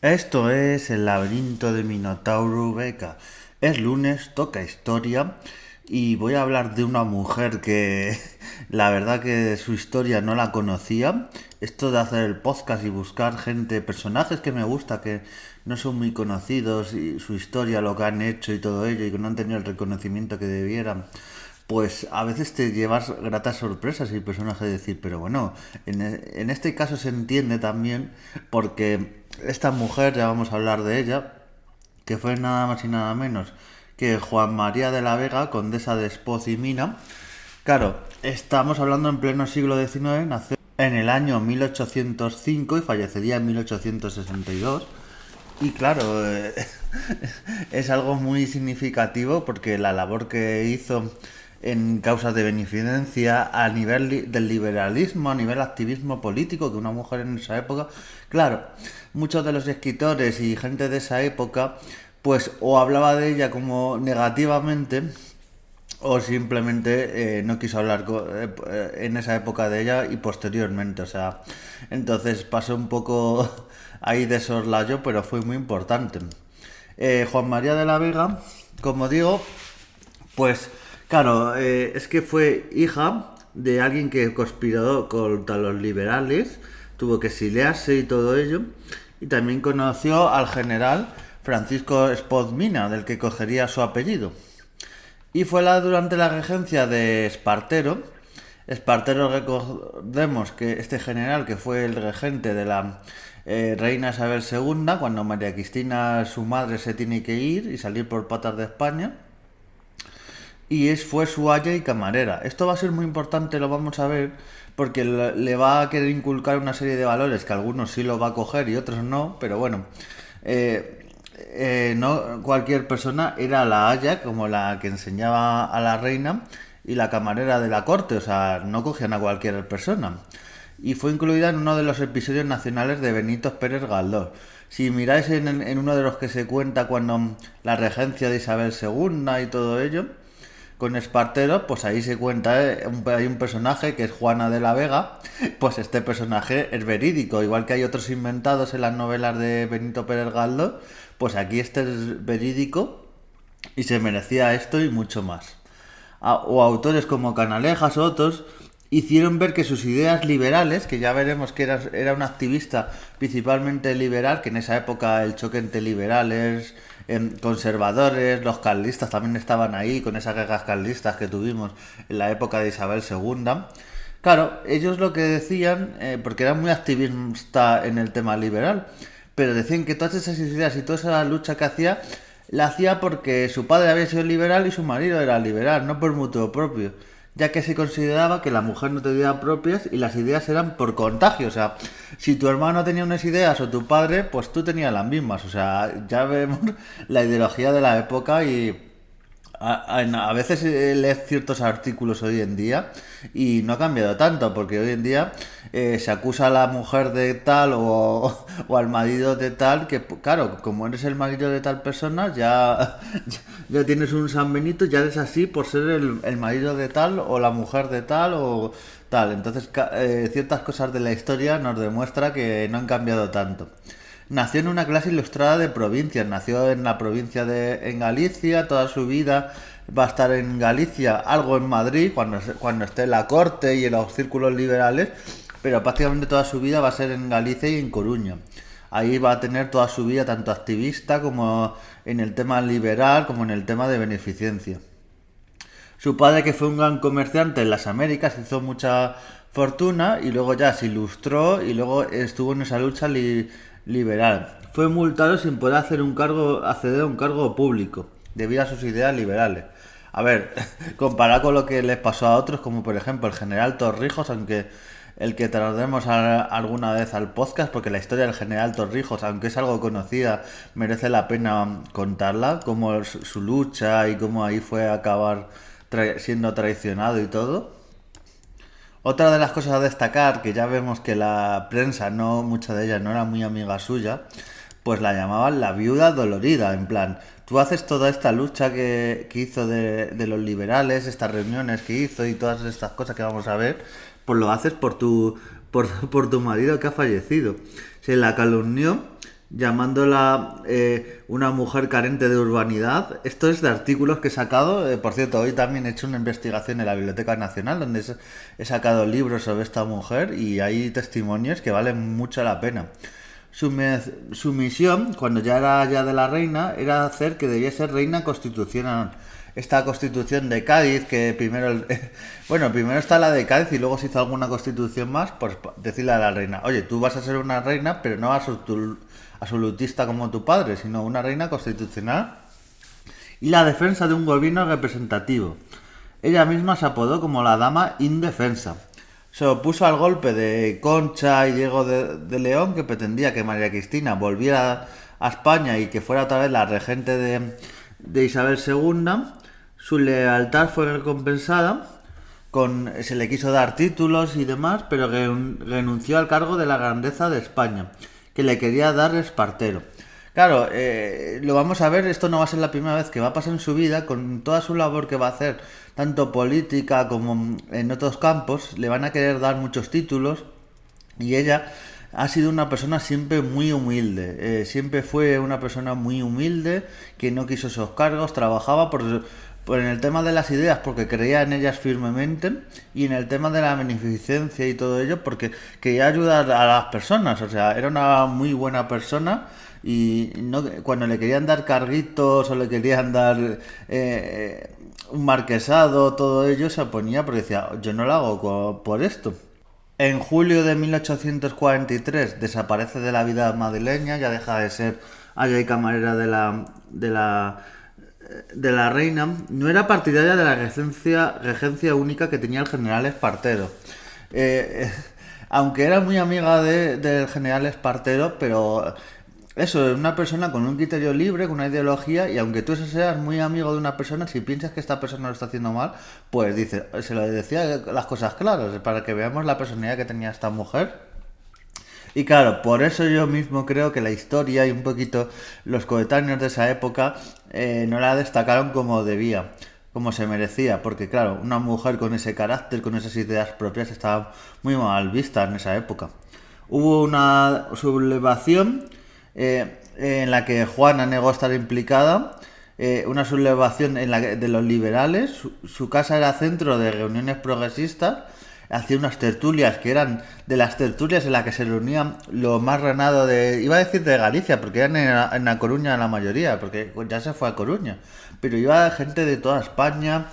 Esto es El laberinto de Minotauro Beca. Es lunes, toca historia y voy a hablar de una mujer que la verdad que su historia no la conocía. Esto de hacer el podcast y buscar gente, personajes que me gusta, que no son muy conocidos y su historia, lo que han hecho y todo ello y que no han tenido el reconocimiento que debieran, pues a veces te llevas gratas sorpresas y personajes de decir, pero bueno, en este caso se entiende también porque esta mujer, ya vamos a hablar de ella, que fue nada más y nada menos que Juan María de la Vega, condesa de Espoz y Mina. Claro, estamos hablando en pleno siglo XIX, nació en el año 1805 y fallecería en 1862. Y claro, es algo muy significativo porque la labor que hizo en causas de beneficencia a nivel del liberalismo, a nivel activismo político, que una mujer en esa época, claro, muchos de los escritores y gente de esa época, pues o hablaba de ella como negativamente o simplemente no quiso hablar en esa época de ella y posteriormente, o sea, entonces pasó un poco ahí de soslayo, pero fue muy importante. Juan María de la Vega, como digo, pues claro, es que fue hija de alguien que conspiró contra los liberales, tuvo que exiliarse y todo ello, y también conoció al general Francisco Espoz Mina, del que cogería su apellido. Y fue durante la regencia de Espartero. Espartero, recordemos que este general que fue el regente de la reina Isabel II, cuando María Cristina, su madre, se tiene que ir y salir por patas de España, fue su aya y camarera. Esto va a ser muy importante, lo vamos a ver, porque le va a querer inculcar una serie de valores que algunos sí lo va a coger y otros no, pero bueno, no cualquier persona era la aya como la que enseñaba a la reina y la camarera de la corte, o sea, no cogían a cualquier persona. Y fue incluida en uno de los episodios nacionales de Benito Pérez Galdós. Si miráis en uno de los que se cuenta cuando la regencia de Isabel II y todo ello, con Espartero, pues ahí se cuenta, hay un personaje que es Juana de la Vega, pues este personaje es verídico, igual que hay otros inventados en las novelas de Benito Pérez Galdós, pues aquí este es verídico y se merecía esto y mucho más. O autores como Canalejas o otros hicieron ver que sus ideas liberales, que ya veremos que era un activista principalmente liberal, que en esa época el choque entre liberales, conservadores, los carlistas también estaban ahí, con esas guerras carlistas que tuvimos en la época de Isabel II. Claro, ellos lo que decían, porque eran muy activistas en el tema liberal, pero decían que todas esas ideas y toda esa lucha que hacía, la hacía porque su padre había sido liberal y su marido era liberal, no por mutuo propio, ya que se consideraba que la mujer no tenía ideas propias y las ideas eran por contagio, o sea, si tu hermano tenía unas ideas o tu padre, pues tú tenías las mismas, o sea, ya vemos la ideología de la época y a veces lees ciertos artículos hoy en día y no ha cambiado tanto, porque hoy en día se acusa a la mujer de tal o al marido de tal, que claro, como eres el marido de tal persona, ya tienes un San Benito, ya eres así por ser el marido de tal o la mujer de tal o tal. Entonces ciertas cosas de la historia nos demuestra que no han cambiado tanto. Nació en una clase ilustrada de provincias, nació en la provincia en Galicia, toda su vida va a estar en Galicia, algo en Madrid, cuando esté en la corte y en los círculos liberales, pero prácticamente toda su vida va a ser en Galicia y en Coruña. Ahí va a tener toda su vida tanto activista como en el tema liberal como en el tema de beneficencia. Su padre, que fue un gran comerciante en las Américas, hizo mucha fortuna y luego ya se ilustró y luego estuvo en esa lucha liberal. Fue multado sin poder acceder a un cargo público debido a sus ideas liberales. A ver, comparado con lo que les pasó a otros, como por ejemplo el general Torrijos, aunque el que traeremos alguna vez al podcast, porque la historia del general Torrijos, aunque es algo conocida, merece la pena contarla, como su lucha y cómo ahí fue a acabar siendo traicionado y todo. Otra de las cosas a destacar, que ya vemos que la prensa, no mucha de ella, no era muy amiga suya, pues la llamaban la viuda dolorida, en plan, tú haces toda esta lucha que hizo de los liberales, estas reuniones que hizo y todas estas cosas que vamos a ver, pues lo haces por tu marido que ha fallecido. Se la calumnió llamándola una mujer carente de urbanidad. Esto es de artículos que he sacado. Por cierto, hoy también he hecho una investigación en la Biblioteca Nacional donde he sacado libros sobre esta mujer y hay testimonios que valen mucho la pena. Su misión, cuando ya era ya de la reina, era hacer que debía ser reina constitucional. Esta constitución de Cádiz, que primero, bueno, primero está la de Cádiz y luego se hizo alguna constitución más, pues decirle a la reina, oye, tú vas a ser una reina, pero no absolutista como tu padre, sino una reina constitucional y la defensa de un gobierno representativo. Ella misma se apodó como la dama indefensa. Se opuso al golpe de Concha y Diego de León, que pretendía que María Cristina volviera a España y que fuera otra vez la regente de Isabel II. Su lealtad fue recompensada, se le quiso dar títulos y demás, pero renunció al cargo de la grandeza de España, que le quería dar Espartero. Claro, lo vamos a ver, esto no va a ser la primera vez que va a pasar en su vida, con toda su labor que va a hacer, tanto política como en otros campos, le van a querer dar muchos títulos y ella ha sido una persona siempre muy humilde, siempre fue una persona muy humilde, que no quiso esos cargos, trabajaba en el tema de las ideas porque creía en ellas firmemente y en el tema de la beneficencia y todo ello porque quería ayudar a las personas, o sea, era una muy buena persona y no, cuando le querían dar carguitos o le querían dar un marquesado, todo ello se oponía porque decía, yo no lo hago por esto. En julio de 1843 desaparece de la vida madrileña, ya deja de ser aya y camarera de la reina. No era partidaria de la regencia única que tenía el general Espartero. Eh, Aunque era muy amiga del general Espartero, pero eso, es una persona con un criterio libre, con una ideología, y aunque tú seas muy amigo de una persona, si piensas que esta persona lo está haciendo mal, pues dice, se lo decía las cosas claras, para que veamos la personalidad que tenía esta mujer. Y claro, por eso yo mismo creo que la historia y un poquito los coetáneos de esa época no la destacaron como debía, como se merecía, porque claro, una mujer con ese carácter, con esas ideas propias, estaba muy mal vista en esa época. Hubo una sublevación en la que Juana negó estar implicada, una sublevación de los liberales, su casa era centro de reuniones progresistas, hacía unas tertulias que eran de las tertulias en las que se reunían lo más renado iba a decir de Galicia, porque eran en La Coruña la mayoría, porque ya se fue a Coruña, pero iba gente de toda España,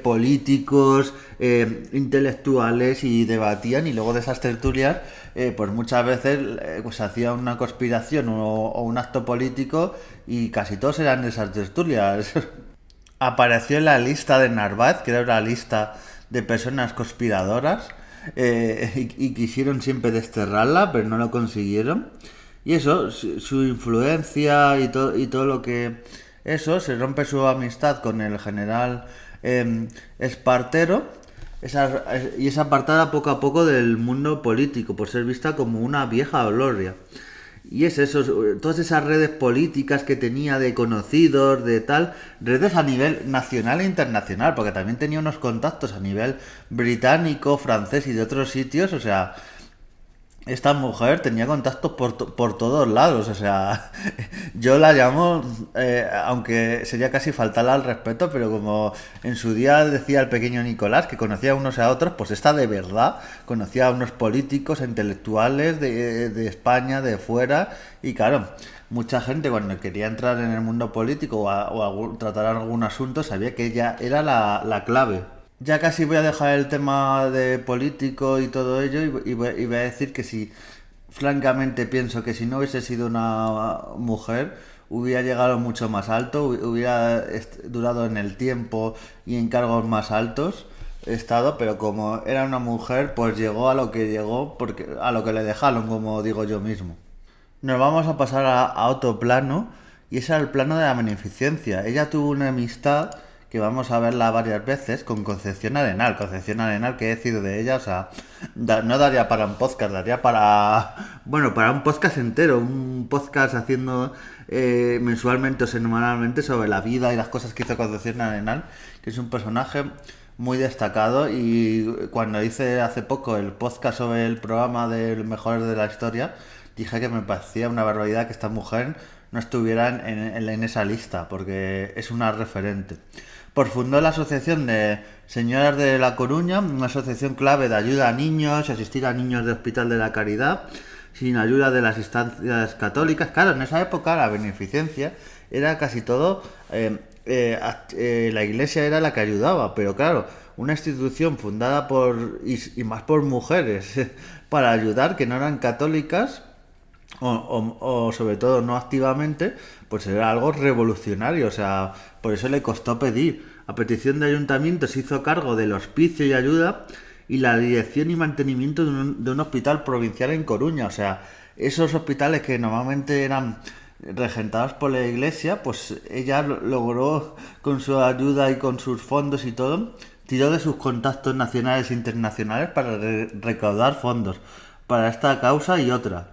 políticos, intelectuales y debatían y luego de esas tertulias pues muchas veces pues hacía una conspiración o un acto político y casi todos eran de esas tertulias. Apareció en la lista de Narváez, que era una lista de personas conspiradoras, y quisieron siempre desterrarla, pero no lo consiguieron. Y eso, su influencia y todo lo que... Eso, se rompe su amistad con el general Espartero, y es apartada poco a poco del mundo político, por ser vista como una vieja gloria. Y es eso, todas esas redes políticas que tenía de conocidos, de tal, redes a nivel nacional e internacional, porque también tenía unos contactos a nivel británico, francés y de otros sitios, o sea, esta mujer tenía contactos por todos lados, o sea, yo la llamo, aunque sería casi faltarle al respeto, pero como en su día decía el pequeño Nicolás, que conocía a unos a otros, pues esta de verdad conocía a unos políticos, a intelectuales de España, de fuera, y claro, mucha gente cuando quería entrar en el mundo político o tratar algún asunto sabía que ella era la clave. Ya casi voy a dejar el tema de político y todo ello y voy a decir que si, francamente pienso que si no hubiese sido una mujer, hubiera llegado mucho más alto, hubiera durado en el tiempo y en cargos más altos estado, pero como era una mujer, pues llegó a lo que llegó, porque a lo que le dejaron, como digo yo mismo. Nos vamos a pasar a otro plano, y es el plano de la beneficencia. Ella tuvo una amistad que vamos a verla varias veces con Concepción Arenal. Concepción Arenal, que he decidido de ella, o sea, no daría para un podcast, daría bueno, para un podcast entero, un podcast haciendo mensualmente o semanalmente sobre la vida y las cosas que hizo Concepción Arenal, que es un personaje muy destacado. Y cuando hice hace poco el podcast sobre el programa de los mejores de la historia, dije que me parecía una barbaridad que esta mujer no estuviera en esa lista, porque es una referente. Pues fundó la Asociación de Señoras de La Coruña, una asociación clave de ayuda a niños y asistir a niños de Hospital de la Caridad, sin ayuda de las instancias católicas. Claro, en esa época la beneficencia era casi todo, la iglesia era la que ayudaba, pero claro, una institución fundada y más por mujeres para ayudar que no eran católicas o sobre todo no activamente, pues era algo revolucionario, o sea, por eso le costó pedir. A petición de ayuntamiento se hizo cargo del hospicio y ayuda y la dirección y mantenimiento de un hospital provincial en Coruña, o sea, esos hospitales que normalmente eran regentados por la iglesia, pues ella logró con su ayuda y con sus fondos y todo, tiró de sus contactos nacionales e internacionales para recaudar fondos para esta causa y otra.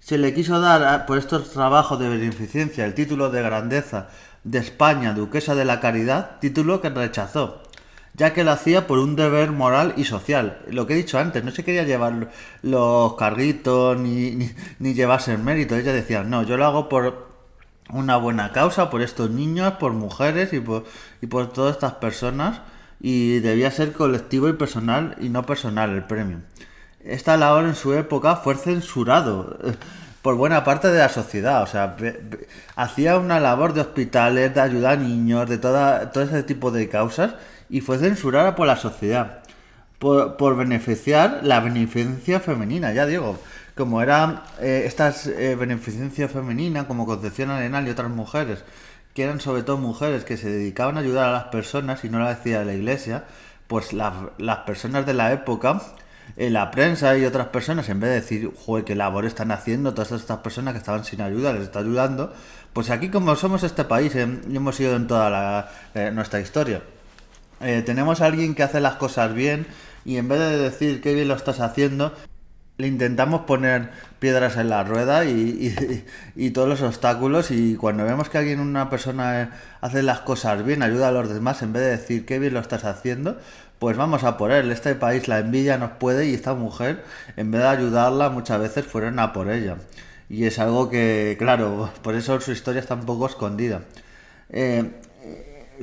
Se le quiso dar por estos trabajos de beneficencia el título de grandeza de España, duquesa de la caridad, título que rechazó, ya que lo hacía por un deber moral y social. Lo que he dicho antes, no se quería llevar los carguitos ni llevarse el mérito. Ella decía, no, yo lo hago por una buena causa, por estos niños, por mujeres y por todas estas personas, y debía ser colectivo y personal y no personal el premio. Esta labor en su época fue censurado por buena parte de la sociedad, o sea, hacía una labor de hospitales, de ayuda a niños, de todo ese tipo de causas, y fue censurada por la sociedad, por beneficiar la beneficencia femenina, ya digo, como era estas beneficencia femenina, como Concepción Arenal y otras mujeres, que eran sobre todo mujeres que se dedicaban a ayudar a las personas y no lo decía la iglesia, pues las personas de la época, la prensa y otras personas, en vez de decir, joder, qué labor están haciendo todas estas personas que estaban sin ayuda, les está ayudando, pues aquí como somos este país, y hemos sido en toda nuestra historia, tenemos a alguien que hace las cosas bien y en vez de decir qué bien lo estás haciendo, le intentamos poner piedras en la rueda y todos los obstáculos, y cuando vemos que una persona hace las cosas bien, ayuda a los demás, en vez de decir qué bien lo estás haciendo, pues vamos a por él. Este país la envidia nos puede y esta mujer, en vez de ayudarla, muchas veces fueron a por ella. Y es algo que, claro, por eso su historia está un poco escondida.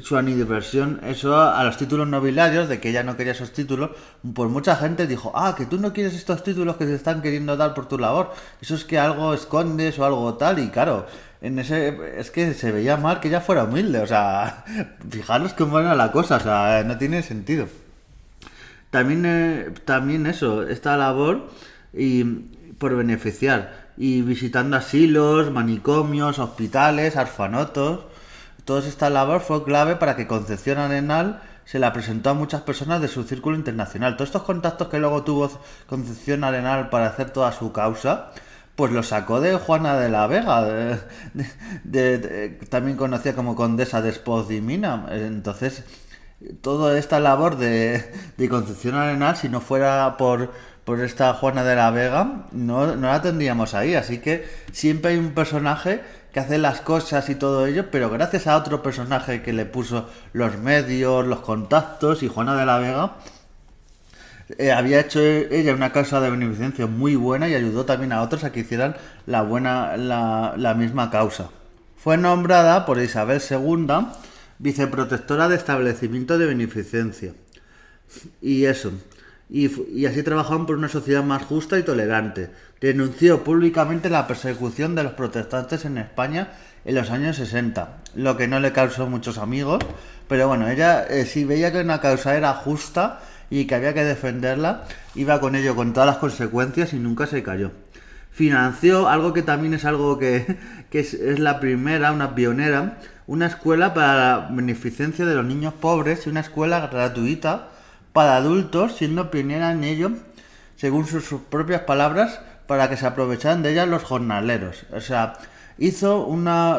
Su aniversión, eso a los títulos nobiliarios, de que ella no quería esos títulos, pues mucha gente dijo, que tú no quieres estos títulos que se están queriendo dar por tu labor, eso es que algo escondes o algo tal, y claro, es que se veía mal que ella fuera humilde, o sea, fijaros cómo era la cosa, o sea, no tiene sentido. También eso, esta labor y por beneficiar y visitando asilos, manicomios, hospitales, orfanatos. Toda esta labor fue clave para que Concepción Arenal se la presentó a muchas personas de su círculo internacional. Todos estos contactos que luego tuvo Concepción Arenal para hacer toda su causa, pues los sacó de Juana de la Vega, también conocida como Condesa de Espoz y Mina. Entonces, toda esta labor de Concepción Arenal, si no fuera por esta Juana de la Vega, no la tendríamos ahí. Así que siempre hay un personaje que hace las cosas y todo ello, pero gracias a otro personaje que le puso los medios, los contactos, y Juana de la Vega había hecho ella una causa de beneficencia muy buena y ayudó también a otros a que hicieran la misma causa. Fue nombrada por Isabel II viceprotectora de establecimiento de beneficencia. Y eso. Y así trabajaban por una sociedad más justa y tolerante. Denunció públicamente la persecución de los protestantes en España en los años 60, lo que no le causó muchos amigos, pero bueno, ella si veía que una causa era justa y que había que defenderla, iba con ello con todas las consecuencias y nunca se cayó. Financió algo que también es algo que es la primera, una pionera, una escuela para la beneficencia de los niños pobres y una escuela gratuita para adultos, siendo pionera en ello, según sus propias palabras, para que se aprovecharan de ella los jornaleros. O sea, hizo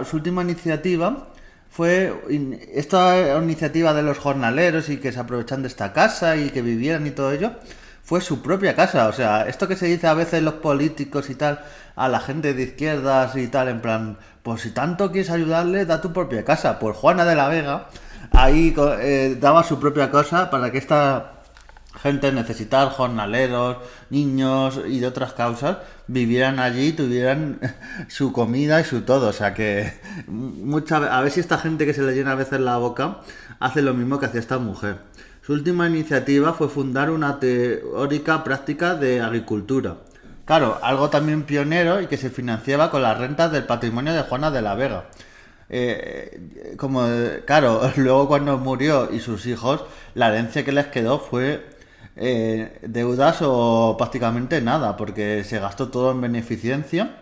su última iniciativa, fue esta iniciativa de los jornaleros y que se aprovechan de esta casa y que vivieran y todo ello, fue su propia casa. O sea, esto que se dice a veces los políticos y tal, a la gente de izquierdas y tal, en plan, pues si tanto quieres ayudarle, da tu propia casa. Pues Juana de la Vega ahí daba su propia casa para que esta gente necesitada, jornaleros, niños y de otras causas, vivieran allí, tuvieran su comida y su todo. O sea que a ver si esta gente que se le llena a veces la boca hace lo mismo que hacía esta mujer. Su última iniciativa fue fundar una teórica práctica de agricultura. Claro, algo también pionero y que se financiaba con las rentas del patrimonio de Juana de la Vega. Claro, luego cuando murió y sus hijos, la herencia que les quedó fue deudas o prácticamente nada, porque se gastó todo en beneficencia.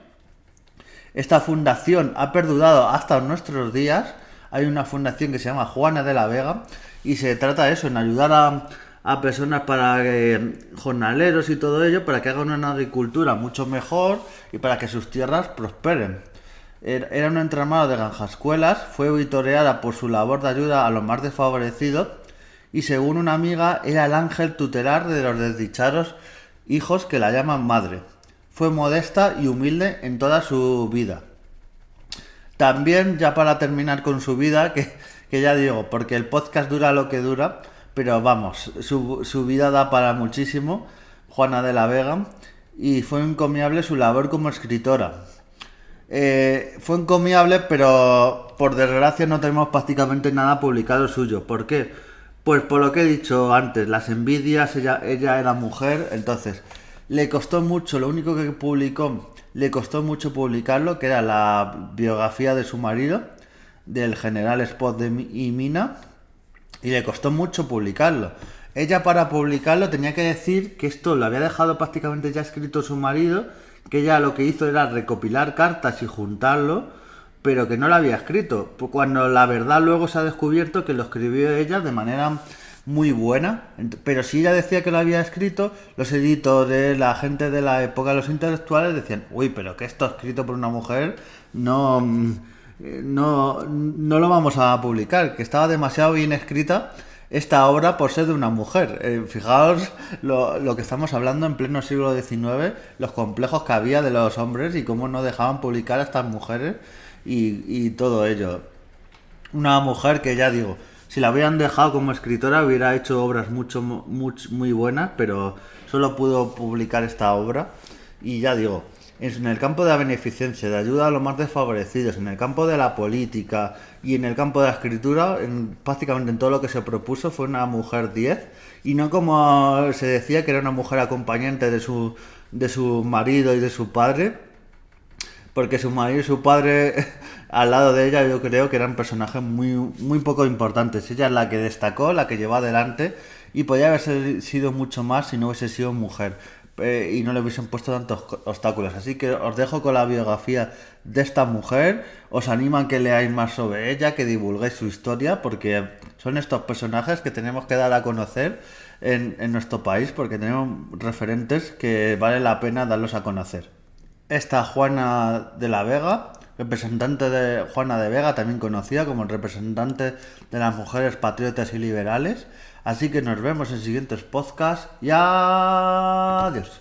Esta fundación ha perdurado hasta nuestros días. Hay una fundación que se llama Juana de la Vega y se trata de eso, en ayudar a personas para jornaleros y todo ello, para que hagan una agricultura mucho mejor y para que sus tierras prosperen. Era un entramado de granjascuelas, fue vitoreada por su labor de ayuda a los más desfavorecidos y según una amiga era el ángel tutelar de los desdichados hijos que la llaman madre. Fue modesta y humilde en toda su vida. También, ya para terminar con su vida, que ya digo, porque el podcast dura lo que dura, pero vamos, su vida da para muchísimo, Juana de la Vega, y fue encomiable su labor como escritora. Fue encomiable, pero por desgracia no tenemos prácticamente nada publicado suyo. ¿Por qué? Pues por lo que he dicho antes, las envidias, ella era mujer, entonces le costó mucho, lo único que publicó, le costó mucho publicarlo, que era la biografía de su marido, del general Spot y Mina, y le costó mucho publicarlo. Ella para publicarlo tenía que decir que esto lo había dejado prácticamente ya escrito su marido, que ella lo que hizo era recopilar cartas y juntarlo, pero que no lo había escrito. Cuando la verdad luego se ha descubierto que lo escribió ella de manera muy buena, pero si ella decía que lo había escrito, los editores, la gente de la época, los intelectuales decían, uy, pero que esto escrito por una mujer no lo vamos a publicar, que estaba demasiado bien escrita esta obra por ser de una mujer. Fijaos lo que estamos hablando en pleno siglo XIX, los complejos que había de los hombres y cómo no dejaban publicar a estas mujeres y todo ello. Una mujer que ya digo, si la hubieran dejado como escritora hubiera hecho obras muy buenas, pero solo pudo publicar esta obra y ya digo, en el campo de la beneficencia, de ayuda a los más desfavorecidos, en el campo de la política y en el campo de la escritura, prácticamente en todo lo que se propuso fue una mujer 10 y no como se decía que era una mujer acompañante de su marido y de su padre, porque su marido y su padre al lado de ella yo creo que eran personajes muy poco importantes. Ella es la que destacó, la que llevó adelante y podía haber sido mucho más si no hubiese sido mujer y no le hubiesen puesto tantos obstáculos. Así que os dejo con la biografía de esta mujer, os animo a que leáis más sobre ella, que divulguéis su historia, porque son estos personajes que tenemos que dar a conocer en nuestro país, porque tenemos referentes que vale la pena darlos a conocer. Esta Juana de la Vega, representante de Juana de Vega, también conocida como representante de las mujeres patriotas y liberales. Así que nos vemos en siguientes podcasts y adiós.